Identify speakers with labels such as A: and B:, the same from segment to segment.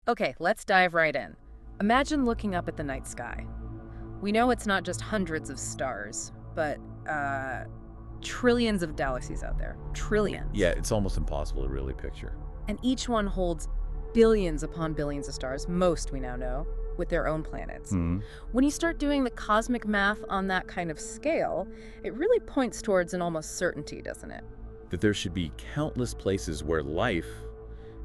A: Okay, let's dive right in. Imagine looking up at the night sky. We know it's not just hundreds of stars, but trillions of galaxies out there. Trillions.
B: Yeah, it's almost impossible to really picture.
A: And each one holds billions upon billions of stars, most we now know, with their own planets. When you start doing the cosmic math on that kind of scale, it really points towards an almost certainty, doesn't it?
B: That there should be countless places where life,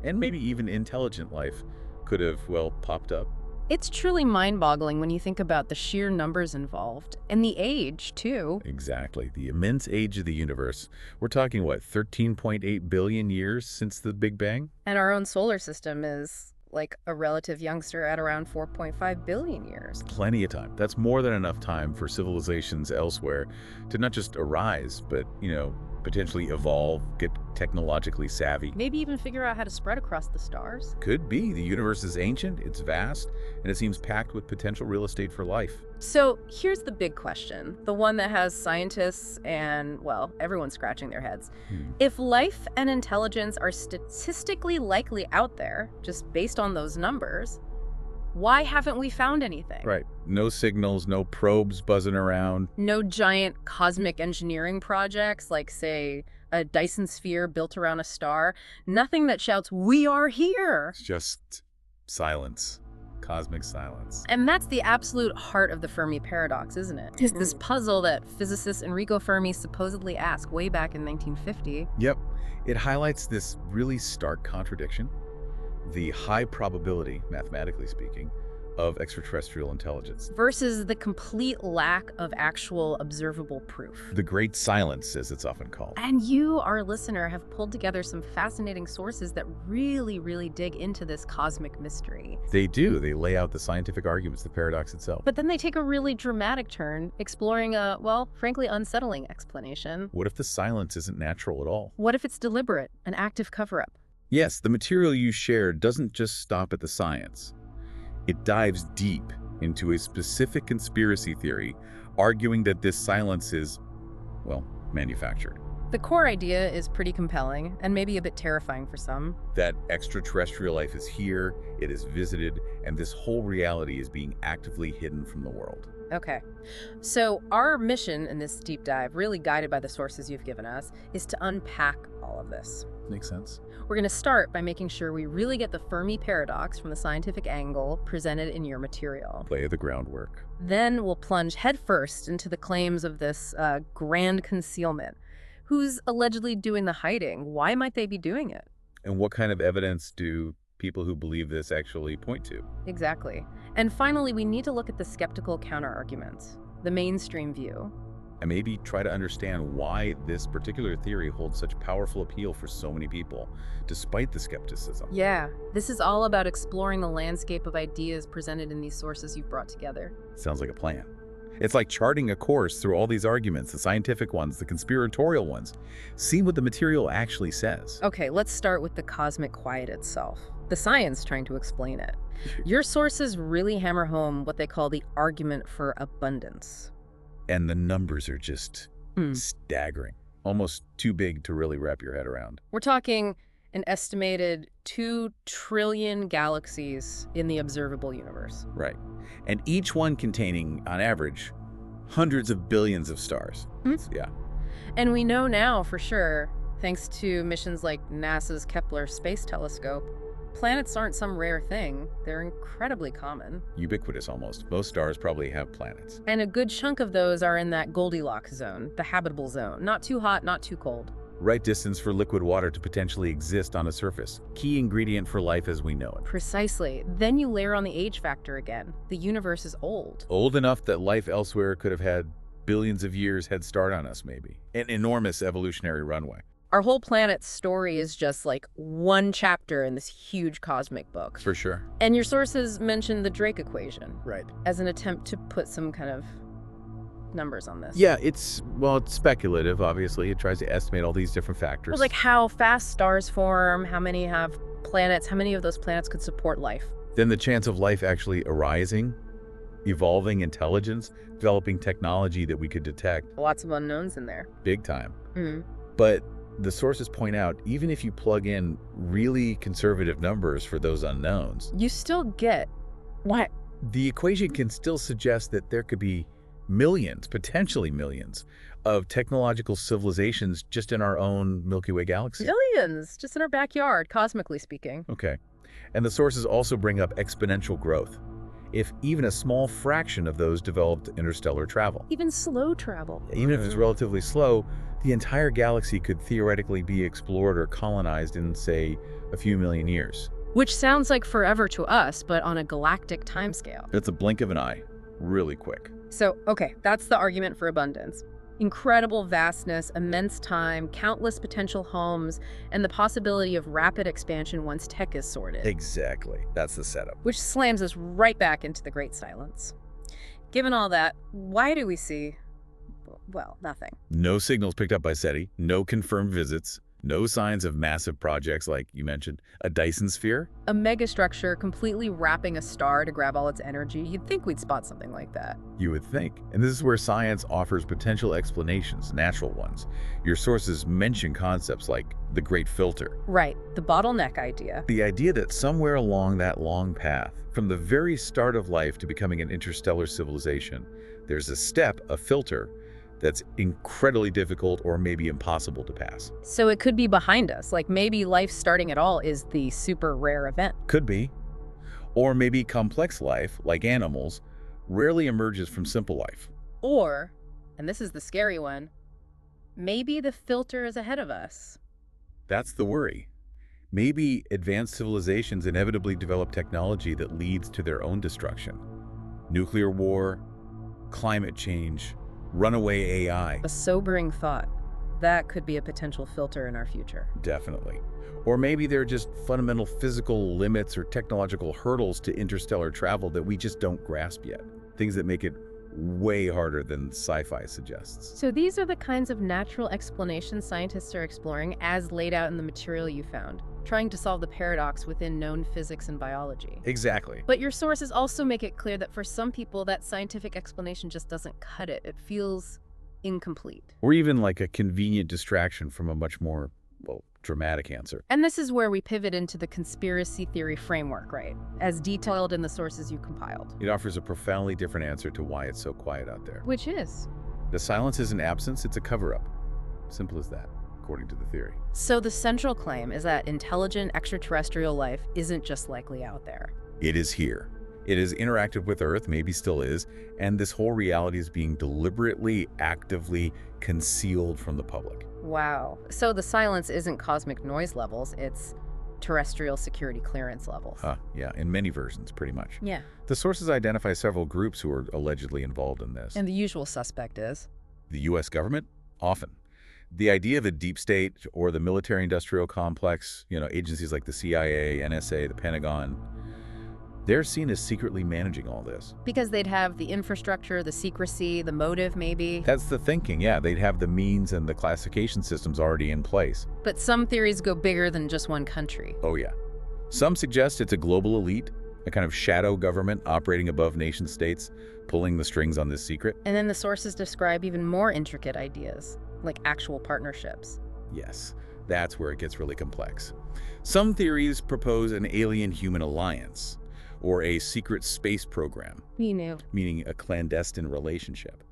B: and maybe even intelligent life, could have, well, popped up.
A: It's truly mind-boggling when you think about the sheer numbers involved, and the age, too.
B: Exactly. The immense age of the universe. We're talking, what, 13.8 billion years since the Big Bang?
A: And our own solar system is like a relative youngster at around 4.5 billion years.
B: Plenty of time. That's more than enough time for civilizations elsewhere to not just arise, but, potentially evolve, get technologically savvy.
A: Maybe even figure out how to spread across the stars.
B: Could be. The universe is ancient, it's vast, and it seems packed with potential real estate for life.
A: So here's the big question, the one that has scientists and, well, everyone scratching their heads. If life and intelligence are statistically likely out there, just based on those numbers, why haven't we found anything?
B: Right. No signals, no probes buzzing around.
A: No giant cosmic engineering projects like, say, a Dyson sphere built around a star. Nothing that shouts, "We are here!"
B: It's just silence. Cosmic silence.
A: And that's the absolute heart of the Fermi paradox, isn't it? It's this puzzle that physicist Enrico Fermi supposedly asked way back in 1950.
B: Yep. It highlights this really stark contradiction. The high probability, mathematically speaking, of extraterrestrial intelligence.
A: Versus the complete lack of actual observable proof.
B: The great silence, as it's often called.
A: And you, our listener, have pulled together some fascinating sources that really, really dig into this cosmic mystery.
B: They do. They lay out the scientific arguments, the paradox itself.
A: But then they take a really dramatic turn, exploring a, well, frankly, unsettling explanation.
B: What if the silence isn't natural at all?
A: What if it's deliberate, an active cover-up?
B: Yes, the material you shared doesn't just stop at the science. It dives deep into a specific conspiracy theory, arguing that this silence is, well, manufactured.
A: The core idea is pretty compelling, and maybe a bit terrifying for some.
B: That extraterrestrial life is here, it is visited, and this whole reality is being actively hidden from the world.
A: Okay, so our mission in this deep dive, really guided by the sources you've given us, is to unpack all of this.
B: Makes sense.
A: We're going to start by making sure we really get the Fermi paradox from the scientific angle presented in your material.
B: Lay the groundwork.
A: Then we'll plunge headfirst into the claims of this grand concealment. Who's allegedly doing the hiding? Why might they be doing it?
B: And what kind of evidence do people who believe this actually point to?
A: Exactly. And finally, we need to look at the skeptical counter-arguments, the mainstream view.
B: And maybe try to understand why this particular theory holds such powerful appeal for so many people, despite the skepticism.
A: Yeah, this is all about exploring the landscape of ideas presented in these sources you've brought together.
B: Sounds like a plan. It's like charting a course through all these arguments, the scientific ones, the conspiratorial ones. See what the material actually says.
A: Okay, let's start with the cosmic quiet itself. The science trying to explain it. Your sources really hammer home what they call the argument for abundance.
B: And the numbers are just staggering. Almost too big to really wrap your head around.
A: We're talking an estimated 2 trillion galaxies in the observable universe.
B: Right. And each one containing, on average, hundreds of billions of stars. Yeah.
A: And we know now for sure, thanks to missions like NASA's Kepler Space Telescope, planets aren't some rare thing. They're incredibly common.
B: Ubiquitous almost. Most stars probably have planets.
A: And a good chunk of those are in that Goldilocks zone, the habitable zone. Not too hot, not too cold.
B: Right distance for liquid water to potentially exist on a surface. Key ingredient for life as we know it.
A: Precisely. Then you layer on the age factor again. The universe is old.
B: Old enough that life elsewhere could have had billions of years head start on us, maybe. An enormous evolutionary runway.
A: Our whole planet's story is just like one chapter in this huge cosmic book.
B: For sure.
A: And your sources mention the Drake equation.
B: Right.
A: As an attempt to put some kind of numbers on this.
B: Yeah, it's speculative, obviously. It tries to estimate all these different factors.
A: Well, like how fast stars form, how many have planets, how many of those planets could support life.
B: Then the chance of life actually arising, evolving intelligence, developing technology that we could detect.
A: Lots of unknowns in there.
B: Big time.
A: Mm.
B: But the sources point out, even if you plug in really conservative numbers for those unknowns,
A: You still get what?
B: the equation can still suggest that there could be millions, potentially millions, of technological civilizations just in our own Milky Way galaxy.
A: Billions, just in our backyard, cosmically speaking.
B: Okay. And the sources also bring up exponential growth. If even a small fraction of those developed interstellar travel.
A: Even slow travel.
B: Even if it's relatively slow, the entire galaxy could theoretically be explored or colonized in, say, a few million years.
A: Which sounds like forever to us, but on a galactic timescale.
B: It's a blink of an eye. Really quick.
A: So, okay, that's the argument for abundance. Incredible vastness, immense time, countless potential homes, and the possibility of rapid expansion once tech is sorted.
B: Exactly. That's the setup.
A: Which slams us right back into the Great Silence. Given all that, why do we see, well, nothing?
B: No signals picked up by SETI, no confirmed visits, no signs of massive projects like you mentioned, a Dyson sphere.
A: A megastructure completely wrapping a star to grab all its energy. You'd think we'd spot something like that.
B: You would think. And this is where science offers potential explanations, natural ones. Your sources mention concepts like the Great Filter.
A: Right, the bottleneck idea.
B: The idea that somewhere along that long path, from the very start of life to becoming an interstellar civilization, there's a step, a filter, that's incredibly difficult or maybe impossible to pass.
A: So it could be behind us, like maybe life starting at all is the super rare event.
B: Could be. Or maybe complex life, like animals, rarely emerges from simple life.
A: Or, and this is the scary one, maybe the filter is ahead of us.
B: That's the worry. Maybe advanced civilizations inevitably develop technology that leads to their own destruction. Nuclear war, climate change, runaway AI.
A: A sobering thought. That could be a potential filter in our future.
B: Definitely. Or maybe they're just fundamental physical limits or technological hurdles to interstellar travel that we just don't grasp yet. Things that make it way harder than sci-fi suggests.
A: So these are the kinds of natural explanations scientists are exploring as laid out in the material you found, trying to solve the paradox within known physics and biology.
B: Exactly.
A: But your sources also make it clear that for some people, that scientific explanation just doesn't cut it. It feels incomplete.
B: Or even like a convenient distraction from a much more, well, dramatic answer.
A: And this is where we pivot into the conspiracy theory framework, right? As detailed in the sources you compiled.
B: It offers a profoundly different answer to why it's so quiet out there.
A: Which is?
B: The silence isn't absence, it's a cover-up. Simple as that, according to the theory.
A: So the central claim is that intelligent extraterrestrial life isn't just likely out there.
B: It is here. It has interacted with Earth, maybe still is, and this whole reality is being deliberately, actively concealed from the public.
A: Wow. So the silence isn't cosmic noise levels, it's terrestrial security clearance levels.
B: Yeah, in many versions, pretty much.
A: Yeah.
B: The sources identify several groups who are allegedly involved in this.
A: And the usual suspect is?
B: The U.S. government? Often. The idea of a deep state or the military-industrial complex, agencies like the CIA, NSA, the Pentagon, they're seen as secretly managing all this.
A: Because they'd have the infrastructure, the secrecy, the motive, maybe.
B: That's the thinking, yeah. They'd have the means and the classification systems already in place.
A: But some theories go bigger than just one country.
B: Oh, yeah. Some suggest it's a global elite, a kind of shadow government operating above nation states, pulling the strings on this secret.
A: And then the sources describe even more intricate ideas, like actual partnerships.
B: Yes, that's where it gets really complex. Some theories propose an alien-human alliance, or a secret space program, meaning a clandestine relationship.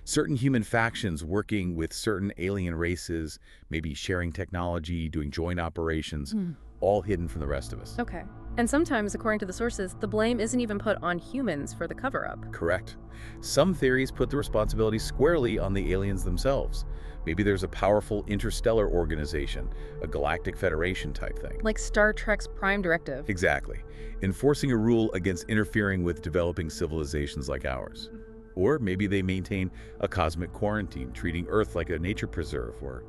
B: Certain human factions working with certain alien races, maybe sharing technology, doing joint operations, all hidden from the rest of us.
A: Okay. And sometimes, according to the sources, the blame isn't even put on humans for the cover-up.
B: Correct. Some theories put the responsibility squarely on the aliens themselves. Maybe there's a powerful interstellar organization, a galactic federation type thing.
A: Like Star Trek's Prime Directive.
B: Exactly. Enforcing a rule against interfering with developing civilizations like ours. Or maybe they maintain a cosmic quarantine, treating Earth like a nature preserve or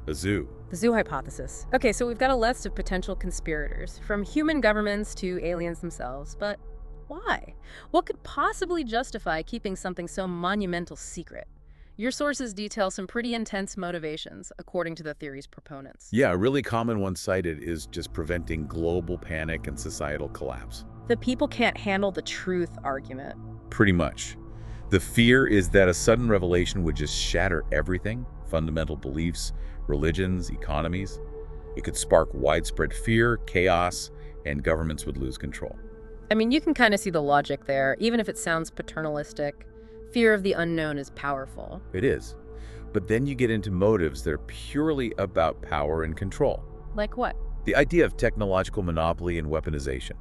B: a zoo.
A: The zoo hypothesis. Okay, so we've got a list of potential conspirators, from human governments to aliens themselves, but why? What could possibly justify keeping something so monumental secret? Your sources detail some pretty intense motivations, according to the theory's proponents.
B: Yeah, a really common one cited is just preventing global panic and societal collapse.
A: The people can't handle the truth argument.
B: Pretty much. The fear is that a sudden revelation would just shatter everything, fundamental beliefs, religions, economies. It could spark widespread fear, chaos, and governments would lose control.
A: I mean, you can kind of see the logic there, even if it sounds paternalistic. Fear of the unknown is powerful.
B: It is. But then you get into motives that are purely about power and control.
A: Like what?
B: The idea of technological monopoly and weaponization.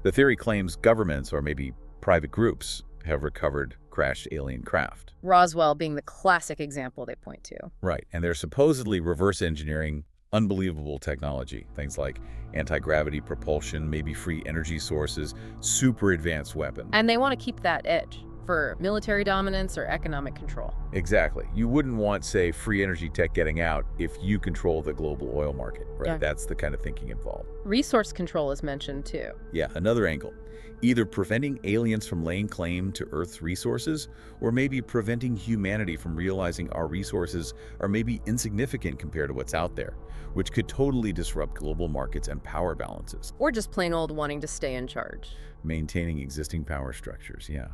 B: The theory claims governments, or maybe private groups, have recovered crashed alien craft.
A: Roswell being the classic example they point to.
B: Right, and they're supposedly reverse engineering unbelievable technology. Things like anti-gravity propulsion, maybe free energy sources, super advanced weapons.
A: And they want to keep that edge for military dominance or economic control.
B: Exactly. You wouldn't want, say, free energy tech getting out if you control the global oil market, right?
A: Yeah.
B: That's the kind of thinking involved.
A: Resource control is mentioned too.
B: Yeah, another angle. Either preventing aliens from laying claim to Earth's resources, or maybe preventing humanity from realizing our resources are maybe insignificant compared to what's out there, which could totally disrupt global markets and power balances.
A: Or just plain old wanting to stay in charge.
B: Maintaining existing power structures, yeah.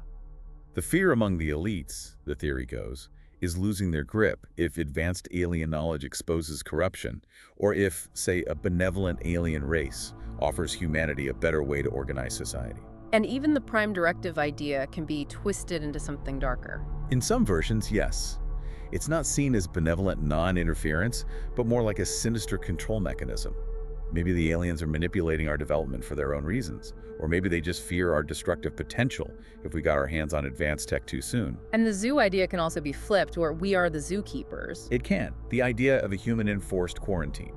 B: The fear among the elites, the theory goes, is losing their grip if advanced alien knowledge exposes corruption, or if, say, a benevolent alien race offers humanity a better way to organize society.
A: And even the prime directive idea can be twisted into something darker.
B: In some versions, yes. It's not seen as benevolent non-interference, but more like a sinister control mechanism. Maybe the aliens are manipulating our development for their own reasons, or maybe they just fear our destructive potential if we got our hands on advanced tech too soon.
A: And the zoo idea can also be flipped, where we are the zookeepers.
B: It can. The idea of a human-enforced quarantine.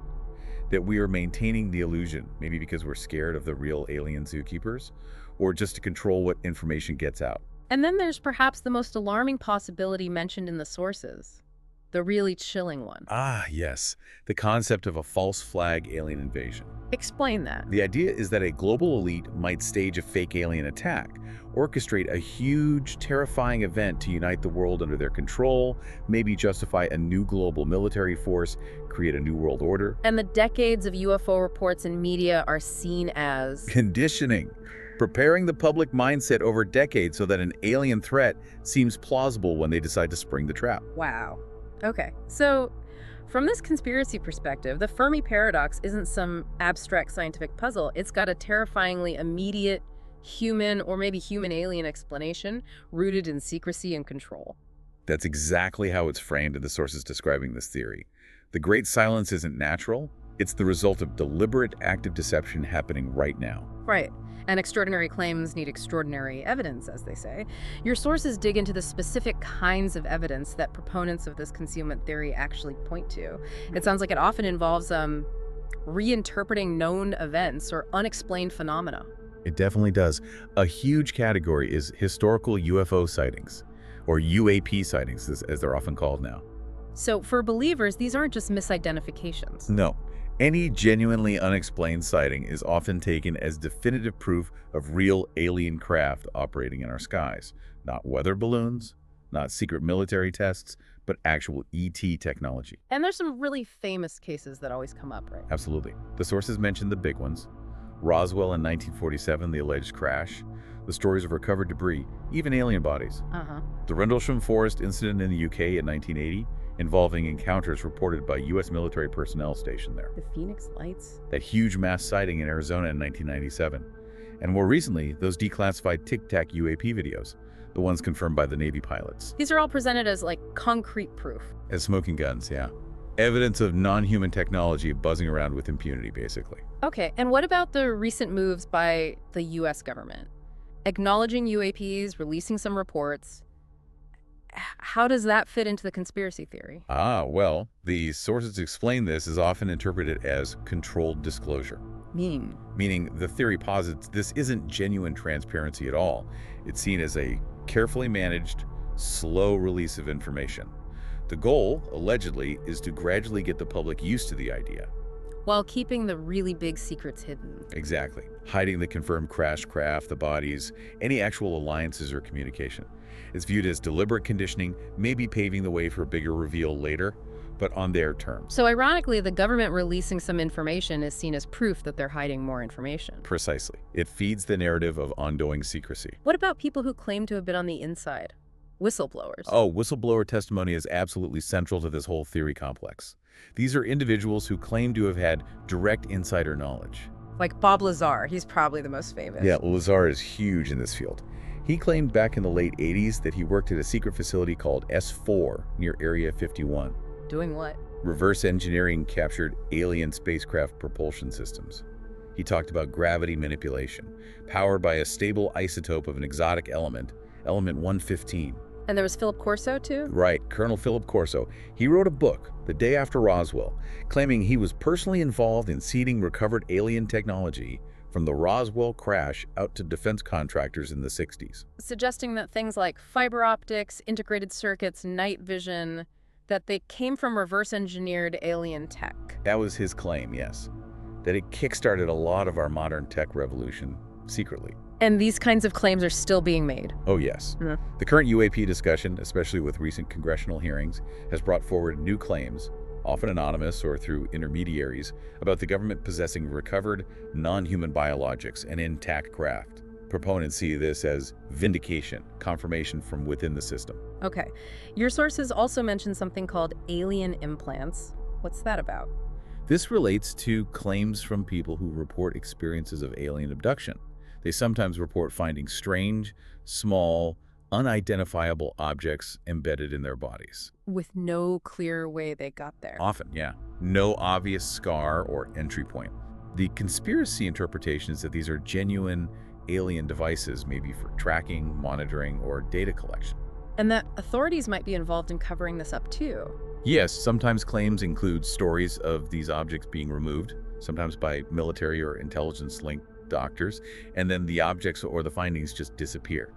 B: That we are maintaining the illusion, maybe because we're scared of the real alien zookeepers, or just to control what information gets out.
A: And then there's perhaps the most alarming possibility mentioned in the sources. The really chilling one.
B: Ah, yes. The concept of a false flag alien invasion.
A: Explain that.
B: The idea is that a global elite might stage a fake alien attack, orchestrate a huge, terrifying event to unite the world under their control, maybe justify a new global military force, create a new world order.
A: And the decades of UFO reports in media are seen as
B: conditioning. Preparing the public mindset over decades so that an alien threat seems plausible when they decide to spring the trap.
A: Wow. Okay, so from this conspiracy perspective, the Fermi paradox isn't some abstract scientific puzzle. It's got a terrifyingly immediate human or maybe human-alien explanation rooted in secrecy and control.
B: That's exactly how it's framed in the sources describing this theory. The Great Silence isn't natural. It's the result of deliberate active deception happening right now.
A: Right. And extraordinary claims need extraordinary evidence, as they say. Your sources dig into the specific kinds of evidence that proponents of this concealment theory actually point to. It sounds like it often involves reinterpreting known events or unexplained phenomena.
B: It definitely does. A huge category is historical UFO sightings, or UAP sightings, as they're often called now.
A: So for believers, these aren't just misidentifications.
B: No. Any genuinely unexplained sighting is often taken as definitive proof of real alien craft operating in our skies. Not weather balloons, not secret military tests, but actual ET technology.
A: And there's some really famous cases that always come up, right?
B: Absolutely. The sources mention the big ones. Roswell in 1947, the alleged crash. The stories of recovered debris, even alien bodies. The Rendlesham Forest incident in the UK in 1980, involving encounters reported by U.S. military personnel stationed there.
A: The Phoenix Lights.
B: That huge mass sighting in Arizona in 1997. And more recently, those declassified Tic Tac UAP videos, the ones confirmed by the Navy pilots.
A: These are all presented as like concrete proof.
B: As smoking guns, yeah. Evidence of non-human technology buzzing around with impunity, basically.
A: Okay, and what about the recent moves by the U.S. government? Acknowledging UAPs, releasing some reports. How does that fit into the conspiracy theory?
B: Well, the sources explain this is often interpreted as controlled disclosure. Meaning the theory posits this isn't genuine transparency at all. It's seen as a carefully managed, slow release of information. The goal, allegedly, is to gradually get the public used to the idea.
A: While keeping the really big secrets hidden.
B: Exactly. Hiding the confirmed crash craft, the bodies, any actual alliances or communication. It's viewed as deliberate conditioning, maybe paving the way for a bigger reveal later, but on their terms.
A: So ironically, the government releasing some information is seen as proof that they're hiding more information.
B: Precisely. It feeds the narrative of ongoing secrecy.
A: What about people who claim to have been on the inside? whistleblowers.
B: Oh, whistleblower testimony is absolutely central to this whole theory complex. These are individuals who claim to have had direct insider knowledge.
A: Like Bob Lazar, he's probably the most famous.
B: Yeah, Lazar is huge in this field. He claimed back in the late 80s that he worked at a secret facility called S4 near Area 51.
A: Doing what?
B: Reverse engineering captured alien spacecraft propulsion systems. He talked about gravity manipulation, powered by a stable isotope of an exotic element, element 115.
A: And there was Philip Corso, too?
B: Right, Colonel Philip Corso. He wrote a book, the day after Roswell, claiming he was personally involved in seeding recovered alien technology from the Roswell crash out to defense contractors in the 60s.
A: Suggesting that things like fiber optics, integrated circuits, night vision, that they came from reverse-engineered alien tech.
B: That was his claim, yes. That it kickstarted a lot of our modern tech revolution secretly.
A: And these kinds of claims are still being made.
B: Oh, yes. The current UAP discussion, especially with recent congressional hearings, has brought forward new claims, often anonymous or through intermediaries, about the government possessing recovered, non-human biologics and intact craft. Proponents see this as vindication, confirmation from within the system.
A: Okay. Your sources also mention something called alien implants. What's that about?
B: This relates to claims from people who report experiences of alien abduction. They sometimes report finding strange, small, unidentifiable objects embedded in their bodies.
A: With no clear way they got there.
B: Often, yeah. No obvious scar or entry point. The conspiracy interpretation is that these are genuine alien devices, maybe for tracking, monitoring, or data collection.
A: And that authorities might be involved in covering this up too.
B: Yes, sometimes claims include stories of these objects being removed, sometimes by military or intelligence-linked doctors, and then the objects or the findings just disappear.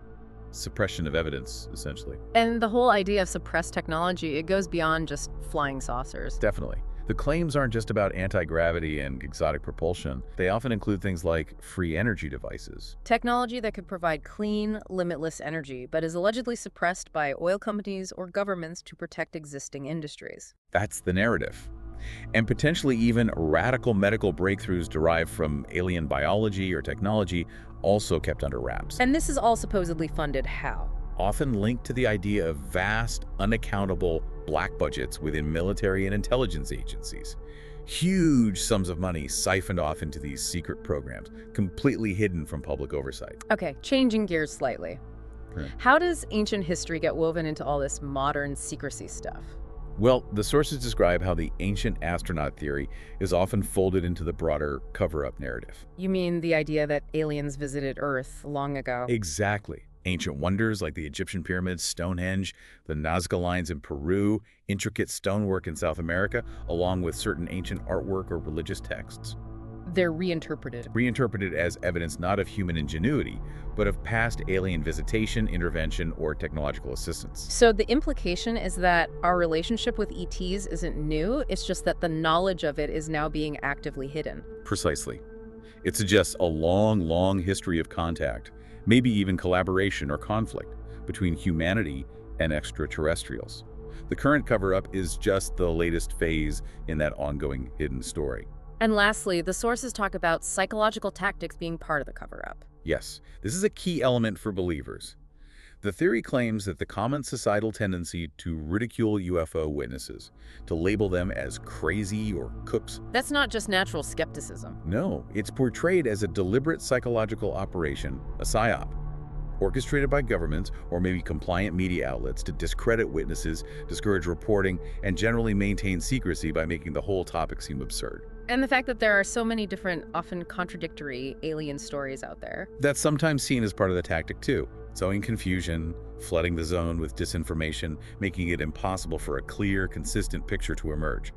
B: Suppression of evidence, essentially.
A: And the whole idea of suppressed technology, it goes beyond just flying saucers.
B: Definitely. The claims aren't just about anti-gravity and exotic propulsion. They often include things like free energy devices.
A: Technology that could provide clean, limitless energy, but is allegedly suppressed by oil companies or governments to protect existing industries.
B: That's the narrative. And potentially even radical medical breakthroughs derived from alien biology or technology also kept under wraps.
A: And this is all supposedly funded how?
B: Often linked to the idea of vast, unaccountable black budgets within military and intelligence agencies. Huge sums of money siphoned off into these secret programs, completely hidden from public oversight.
A: Okay, changing gears slightly. How does ancient history get woven into all this modern secrecy stuff?
B: Well, the sources describe how the ancient astronaut theory is often folded into the broader cover-up narrative.
A: You mean the idea that aliens visited Earth long ago?
B: Exactly. Ancient wonders like the Egyptian pyramids, Stonehenge, the Nazca lines in Peru, intricate stonework in South America, along with certain ancient artwork or religious texts.
A: They're reinterpreted.
B: Reinterpreted as evidence not of human ingenuity, but of past alien visitation, intervention, or technological assistance.
A: So the implication is that our relationship with ETs isn't new, it's just that the knowledge of it is now being actively hidden.
B: Precisely. It suggests a long, long history of contact, maybe even collaboration or conflict between humanity and extraterrestrials. The current cover-up is just the latest phase in that ongoing hidden story.
A: And lastly, the sources talk about psychological tactics being part of the cover-up.
B: Yes, this is a key element for believers. The theory claims that the common societal tendency to ridicule UFO witnesses, to label them as crazy or kooks.
A: That's not just natural skepticism.
B: No, it's portrayed as a deliberate psychological operation, a psyop, orchestrated by governments or maybe compliant media outlets to discredit witnesses, discourage reporting, and generally maintain secrecy by making the whole topic seem absurd.
A: And the fact that there are so many different, often contradictory alien stories out there.
B: That's sometimes seen as part of the tactic too, sowing confusion, flooding the zone with disinformation, making it impossible for a clear, consistent picture to emerge.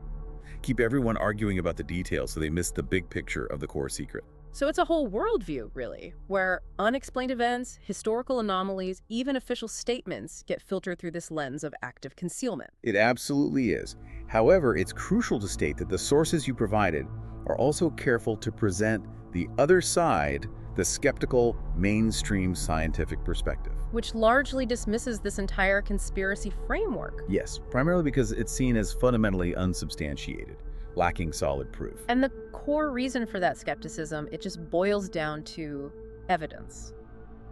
B: Keep everyone arguing about the details so they miss the big picture of the core secret.
A: So it's a whole worldview, really, where unexplained events, historical anomalies, even official statements get filtered through this lens of active concealment.
B: It absolutely is. However, it's crucial to state that the sources you provided are also careful to present the other side, the skeptical, mainstream scientific perspective.
A: Which largely dismisses this entire conspiracy framework.
B: Yes, primarily because it's seen as fundamentally unsubstantiated, lacking solid proof.
A: And the core reason for that skepticism, it just boils down to evidence.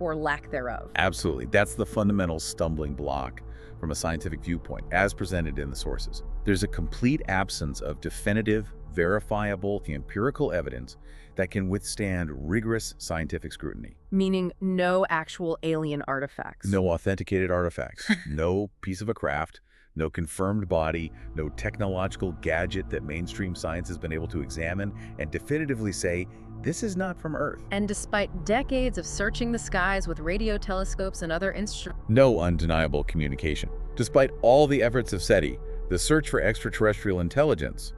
A: or lack thereof.
B: Absolutely. That's the fundamental stumbling block from a scientific viewpoint, as presented in the sources. There's a complete absence of definitive, verifiable, empirical evidence that can withstand rigorous scientific scrutiny.
A: Meaning no actual alien artifacts.
B: No authenticated artifacts, no piece of a craft, no confirmed body, no technological gadget that mainstream science has been able to examine and definitively say, this is not from Earth.
A: And despite decades of searching the skies with radio telescopes and other instruments,
B: No undeniable communication. Despite all the efforts of SETI, the search for extraterrestrial intelligence,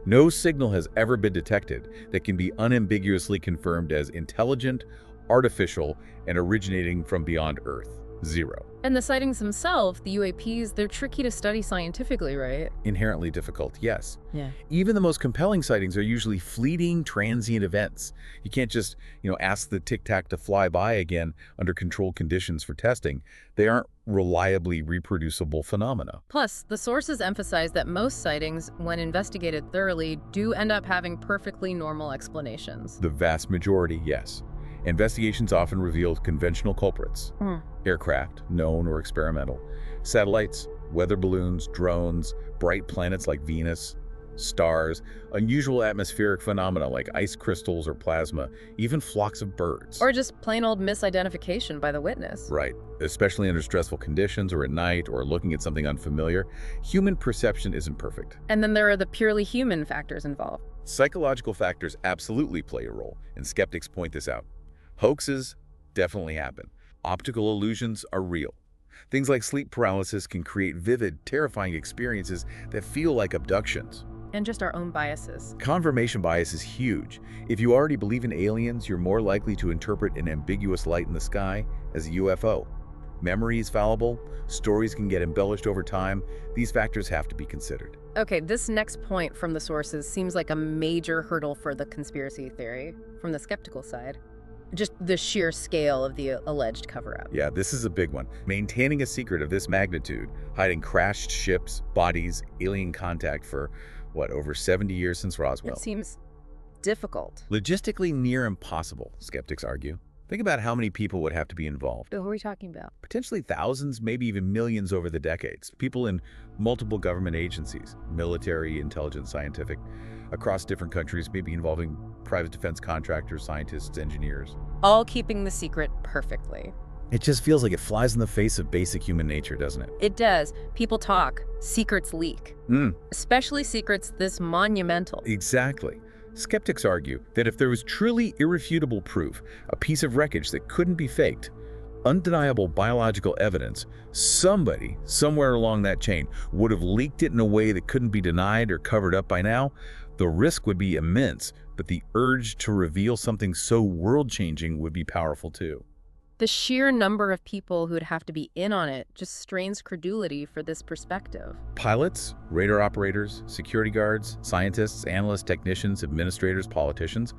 B: no signal has ever been detected that can be unambiguously confirmed as intelligent, artificial, and originating from beyond Earth. Zero.
A: and the sightings themselves, the UAPs, they're tricky to study scientifically, right?
B: Inherently difficult, yes.
A: Yeah.
B: Even the most compelling sightings are usually fleeting, transient events. You can't just, ask the Tic Tac to fly by again under controlled conditions for testing. They aren't reliably reproducible phenomena.
A: Plus, the sources emphasize that most sightings, when investigated thoroughly, do end up having perfectly normal explanations.
B: The vast majority, yes. Investigations often revealed conventional culprits. Aircraft, known or experimental, satellites, weather balloons, drones, bright planets like Venus, stars, unusual atmospheric phenomena like ice crystals or plasma, even flocks of birds.
A: Or just plain old misidentification by the witness.
B: Right, especially under stressful conditions or at night or looking at something unfamiliar. Human perception isn't perfect.
A: And then there are the purely human factors involved.
B: Psychological factors absolutely play a role, and skeptics point this out. Hoaxes definitely happen. Optical illusions are real. Things like sleep paralysis can create vivid, terrifying experiences that feel like abductions.
A: And just our own biases.
B: Confirmation bias is huge. If you already believe in aliens, you're more likely to interpret an ambiguous light in the sky as a UFO. Memory is fallible. Stories can get embellished over time. These factors have to be considered.
A: Okay, this next point from the sources seems like a major hurdle for the conspiracy theory from the skeptical side. Just the sheer scale of the alleged cover-up.
B: Yeah, this is a big one. Maintaining a secret of this magnitude, hiding crashed ships, bodies, alien contact for, over 70 years since Roswell.
A: It seems difficult.
B: Logistically near impossible, skeptics argue. Think about how many people would have to be involved.
A: Who are we talking about?
B: Potentially thousands, maybe even millions over the decades. People in multiple government agencies, military, intelligence, scientific, across different countries, maybe involving private defense contractors, scientists, engineers.
A: All keeping the secret perfectly.
B: It just feels like it flies in the face of basic human nature, doesn't it?
A: It does. People talk. Secrets leak. Especially secrets this monumental.
B: Exactly. Skeptics argue that if there was truly irrefutable proof, a piece of wreckage that couldn't be faked, undeniable biological evidence, somebody, somewhere along that chain, would have leaked it in a way that couldn't be denied or covered up by now. The risk would be immense, but the urge to reveal something so world-changing would be powerful too.
A: The sheer number of people who'd have to be in on it just strains credulity for this perspective.
B: Pilots, radar operators, security guards, scientists, analysts, technicians, administrators, politicians.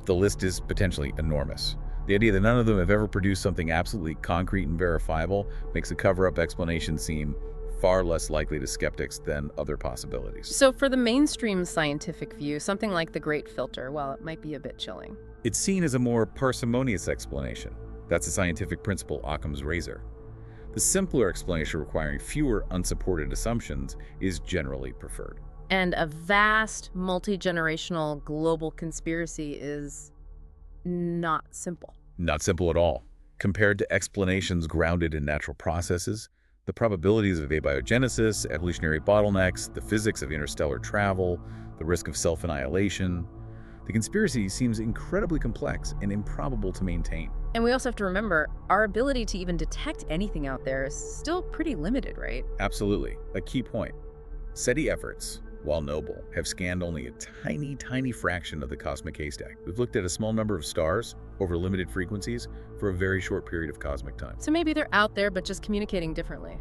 B: The list is potentially enormous. The idea that none of them have ever produced something absolutely concrete and verifiable makes the cover-up explanation seem far less likely to skeptics than other possibilities.
A: So for the mainstream scientific view, something like the Great Filter, while it might be a bit chilling,
B: It's seen as a more parsimonious explanation. That's a scientific principle, Occam's razor. The simpler explanation requiring fewer unsupported assumptions is generally preferred.
A: and a vast, multi-generational global conspiracy is not simple.
B: Not simple at all. Compared to explanations grounded in natural processes, the probabilities of abiogenesis, evolutionary bottlenecks, the physics of interstellar travel, the risk of self-annihilation, the conspiracy seems incredibly complex and improbable to maintain.
A: And we also have to remember, our ability to even detect anything out there is still pretty limited, right?
B: Absolutely. A key point. SETI efforts, while noble, have scanned only a tiny, tiny fraction of the cosmic haystack. We've looked at a small number of stars over limited frequencies for a very short period of cosmic time.
A: So maybe they're out there, but just communicating differently.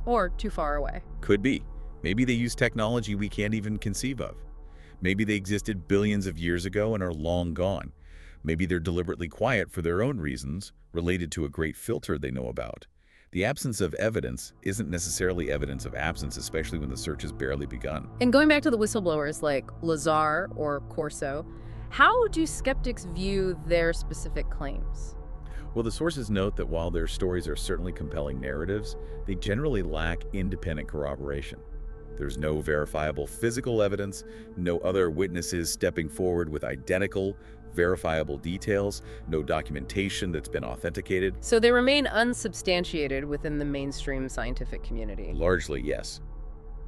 A: Or too far away.
B: Could be. Maybe they use technology we can't even conceive of. Maybe they existed billions of years ago and are long gone. Maybe they're deliberately quiet for their own reasons, related to a great filter they know about. The absence of evidence isn't necessarily evidence of absence, especially when the search has barely begun.
A: And going back to the whistleblowers like Lazar or Corso, how do skeptics view their specific claims?
B: Well, the sources note that while their stories are certainly compelling narratives, they generally lack independent corroboration. There's no verifiable physical evidence, no other witnesses stepping forward with identical, verifiable details, no documentation that's been authenticated.
A: So they remain unsubstantiated within the mainstream scientific community.
B: Largely, yes.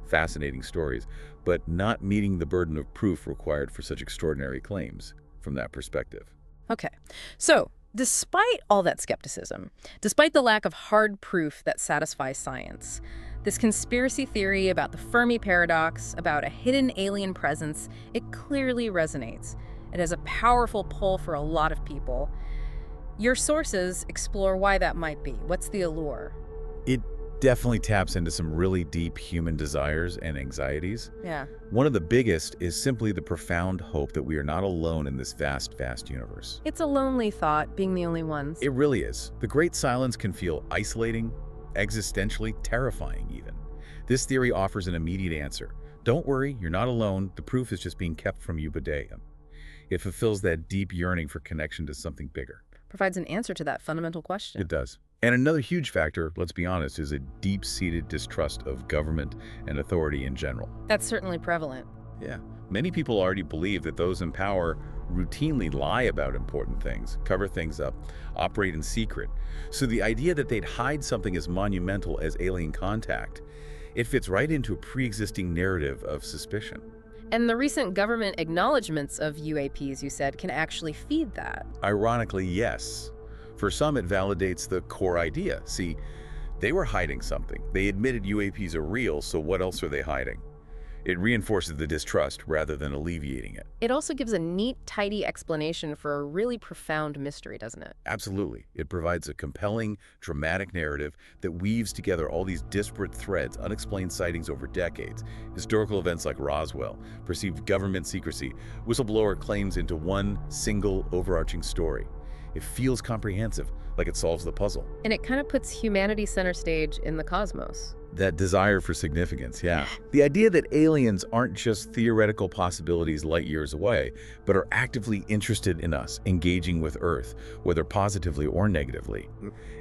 B: Fascinating stories, but not meeting the burden of proof required for such extraordinary claims from that perspective.
A: Okay, so despite all that skepticism, despite the lack of hard proof that satisfies science, this conspiracy theory about the Fermi paradox, about a hidden alien presence, it clearly resonates. It has a powerful pull for a lot of people. Your sources explore why that might be. What's the allure?
B: It definitely taps into some really deep human desires and anxieties.
A: Yeah.
B: One of the biggest is simply the profound hope that we are not alone in this vast, vast universe.
A: It's a lonely thought, being the only ones.
B: It really is. The great silence can feel isolating, existentially terrifying even. This theory offers an immediate answer. Don't worry, you're not alone. The proof is just being kept from you by day. It fulfills that deep yearning for connection to something bigger.
A: Provides an answer to that fundamental question.
B: It does. And another huge factor, let's be honest, is a deep-seated distrust of government and authority in general.
A: That's certainly prevalent.
B: Yeah. Many people already believe that those in power routinely lie about important things, cover things up, operate in secret. So the idea that they'd hide something as monumental as alien contact, it fits right into a pre-existing narrative of suspicion.
A: And the recent government acknowledgments of UAPs, you said, can actually feed that.
B: Ironically, yes. For some, it validates the core idea. See, they were hiding something. They admitted UAPs are real, so what else are they hiding? It reinforces the distrust rather than alleviating it.
A: It also gives a neat, tidy explanation for a really profound mystery, doesn't it?
B: Absolutely. It provides a compelling, dramatic narrative that weaves together all these disparate threads, unexplained sightings over decades, historical events like Roswell, perceived government secrecy, whistleblower claims into one single overarching story. It feels comprehensive, like it solves the puzzle.
A: And it kind of puts humanity center stage in the cosmos.
B: That desire for significance, yeah. The idea that aliens aren't just theoretical possibilities light years away, but are actively interested in us, engaging with Earth, whether positively or negatively.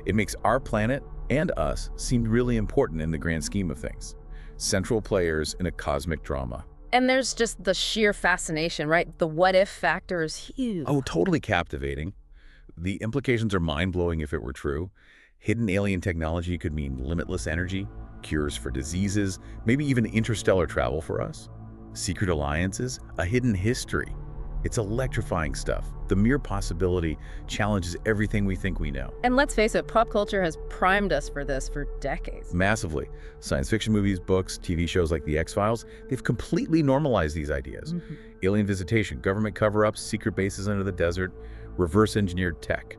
B: It makes our planet and us seem really important in the grand scheme of things. Central players in a cosmic drama.
A: And there's just the sheer fascination, right? The what-if factor is huge.
B: Oh, totally captivating. The implications are mind-blowing if it were true. Hidden alien technology could mean limitless energy, cures for diseases, maybe even interstellar travel for us. Secret alliances, a hidden history. It's electrifying stuff. The mere possibility challenges everything we think we know.
A: And let's face it, pop culture has primed us for this for decades.
B: Massively. Science fiction movies, books, TV shows like The X-Files, they've completely normalized these ideas. Alien visitation, government cover-ups, secret bases under the desert, reverse-engineered tech.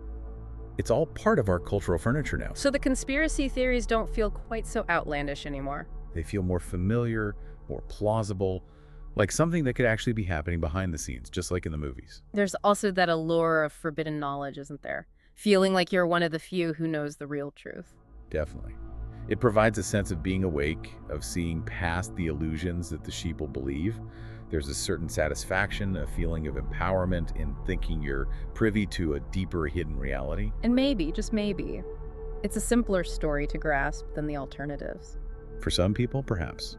B: It's all part of our cultural furniture now.
A: So the conspiracy theories don't feel quite so outlandish anymore.
B: They feel more familiar, more plausible, like something that could actually be happening behind the scenes, just like in the movies.
A: There's also that allure of forbidden knowledge, isn't there? Feeling like you're one of the few who knows the real truth.
B: Definitely. It provides a sense of being awake, of seeing past the illusions that the sheep will believe. There's a certain satisfaction, a feeling of empowerment in thinking you're privy to a deeper hidden reality.
A: And maybe, just maybe, it's a simpler story to grasp than the alternatives.
B: For some people, perhaps.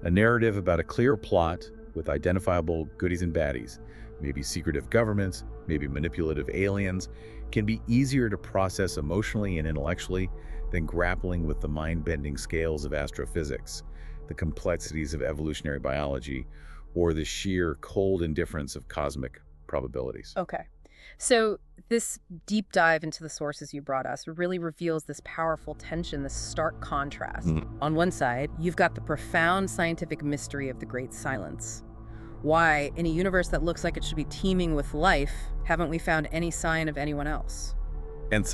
B: A narrative about a clear plot with identifiable goodies and baddies, maybe secretive governments, maybe manipulative aliens, can be easier to process emotionally and intellectually than grappling with the mind-bending scales of astrophysics, the complexities of evolutionary biology, or the sheer cold indifference of cosmic probabilities.
A: Okay. So this deep dive into the sources you brought us really reveals this powerful tension, this stark contrast. On one side, you've got the profound scientific mystery of the Great Silence. Why, in a universe that looks like it should be teeming with life, haven't we found any sign of anyone else?
B: And